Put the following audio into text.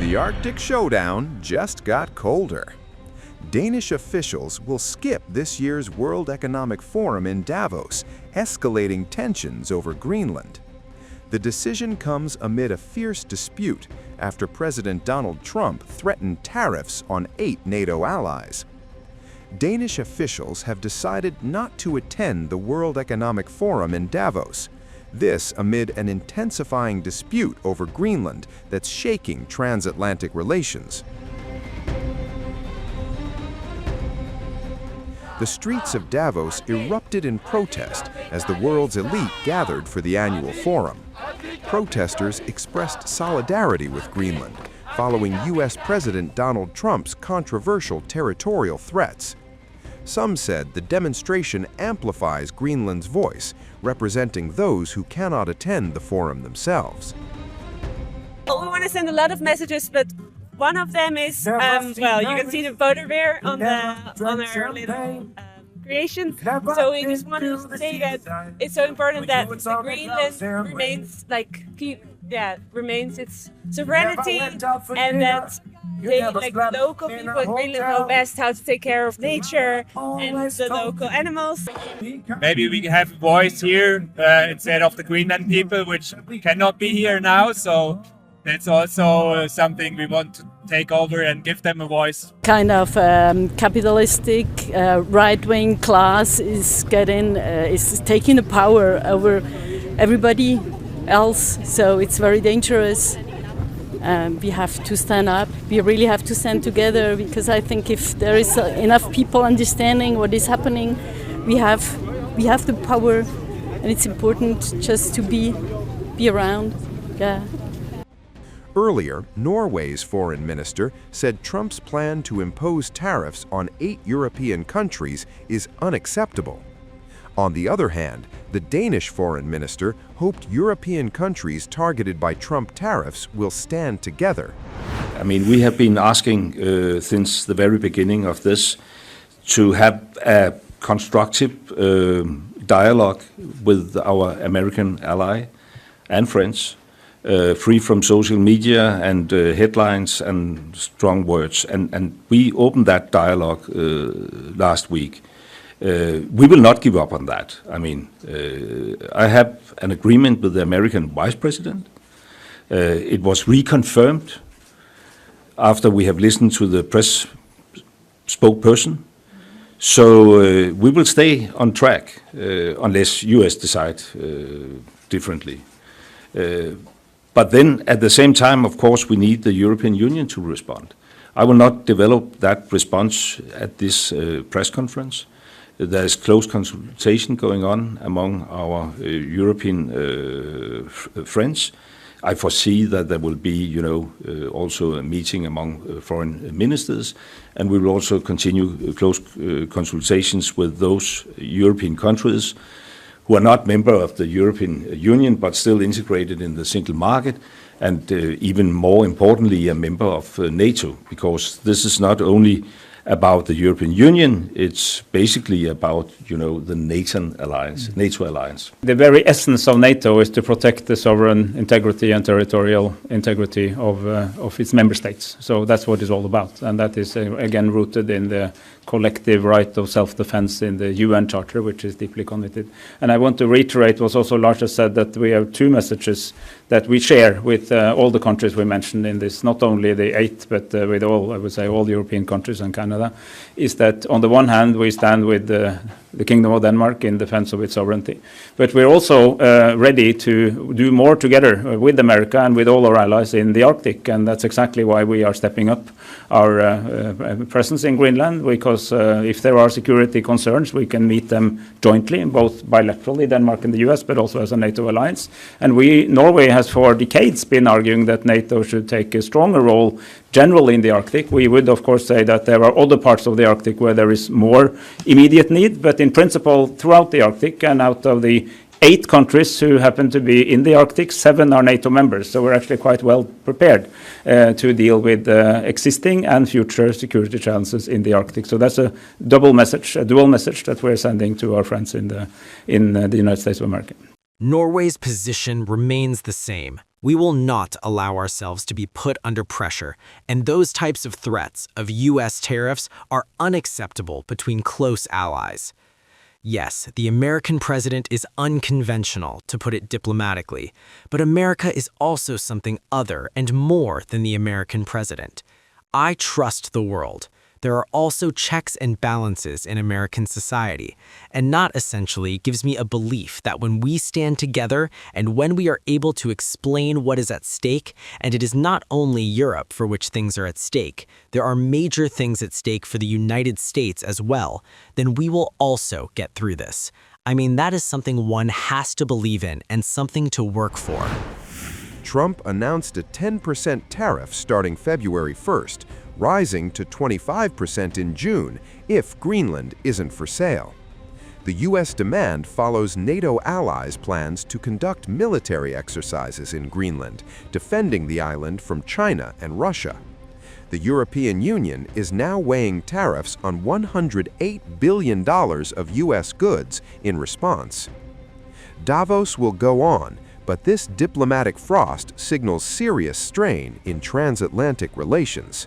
The Arctic showdown just got colder. Danish officials will skip this year's World Economic Forum in Davos, escalating tensions over Greenland. The decision comes amid a fierce dispute after President Donald Trump threatened tariffs on 8 NATO allies. Danish officials have decided not to attend the World Economic Forum in Davos. This amid an intensifying dispute over Greenland that's shaking transatlantic relations. The streets of Davos erupted in protest as the world's elite gathered for the annual forum. Protesters expressed solidarity with Greenland following U.S. President Donald Trump's controversial territorial threats. Some said the demonstration amplifies Greenland's voice, representing those who cannot attend the forum themselves. Well, we want to send a lot of messages, but one of them is, well, you can see the photo there on our little creation. So we just want to say that it's so important that Greenland remains remains its sovereignty, and that the local people in Greenland know best how to take care of nature and the local animals. Maybe we can have a voice here instead of the Greenland people, which cannot be here now. So that's also something we want to take over and give them a voice. Kind of capitalistic right-wing class is taking the power over everybody else. So it's very dangerous. We have to stand up. We really have to stand together, because I think if there is enough people understanding what is happening, we have the power, and it's important just to be around. Yeah. Earlier, Norway's foreign minister said Trump's plan to impose tariffs on 8 European countries is unacceptable. On the other hand, the Danish foreign minister hoped European countries targeted by Trump tariffs will stand together. I mean, we have been asking since the very beginning of this to have a constructive dialogue with our American ally and friends, free from social media and headlines and strong words. And we opened that dialogue last week. We will not give up on that. I mean, I have an agreement with the American Vice President. It was reconfirmed after we have listened to the press spokesperson. So we will stay on track unless US decide differently. But then at the same time, of course, we need the European Union to respond. I will not develop that response at this press conference. There is close consultation going on among our European friends. I foresee that there will be, also a meeting among foreign ministers, and we will also continue close consultations with those European countries who are not members of the European Union but still integrated in the single market, and even more importantly, a member of NATO, because this is not only about the European Union, it's basically about, the NATO alliance. The very essence of NATO is to protect the sovereign integrity and territorial integrity of its member states. So that's what it's all about, and that is again rooted in the collective right of self-defense in the UN Charter, which is deeply committed. And I want to reiterate what also Lars has said, that we have 2 messages that we share with all the countries we mentioned in this, not only the 8, but with all, I would say, all the European countries and Canada, is that on the one hand, we stand with the Kingdom of Denmark in defense of its sovereignty. But we're also ready to do more together with America and with all our allies in the Arctic, and that's exactly why we are stepping up our presence in Greenland, because if there are security concerns, we can meet them jointly, both bilaterally, Denmark and the US, but also as a NATO alliance. And Norway has for decades been arguing that NATO should take a stronger role generally in the Arctic. We would, of course, say that there are other parts of the Arctic where there is more immediate need, but in principle, throughout the Arctic, and out of the 8 countries who happen to be in the Arctic, 7 are NATO members. So we're actually quite well prepared to deal with existing and future security challenges in the Arctic. So that's a dual message that we're sending to our friends in the United States of America. Norway's position remains the same. We will not allow ourselves to be put under pressure, and those types of threats of U.S. tariffs are unacceptable between close allies. Yes, the American president is unconventional, to put it diplomatically, but America is also something other and more than the American president. I trust the world. There are also checks and balances in American society, and not essentially gives me a belief that when we stand together and when we are able to explain what is at stake, and it is not only Europe for which things are at stake, there are major things at stake for the United States as well, then we will also get through this. I mean, that is something one has to believe in and something to work for. Trump announced a 10% tariff starting February 1st, rising to 25% in June if Greenland isn't for sale. The U.S. demand follows NATO allies' plans to conduct military exercises in Greenland, defending the island from China and Russia. The European Union is now weighing tariffs on $108 billion of U.S. goods in response. Davos will go on, but this diplomatic frost signals serious strain in transatlantic relations.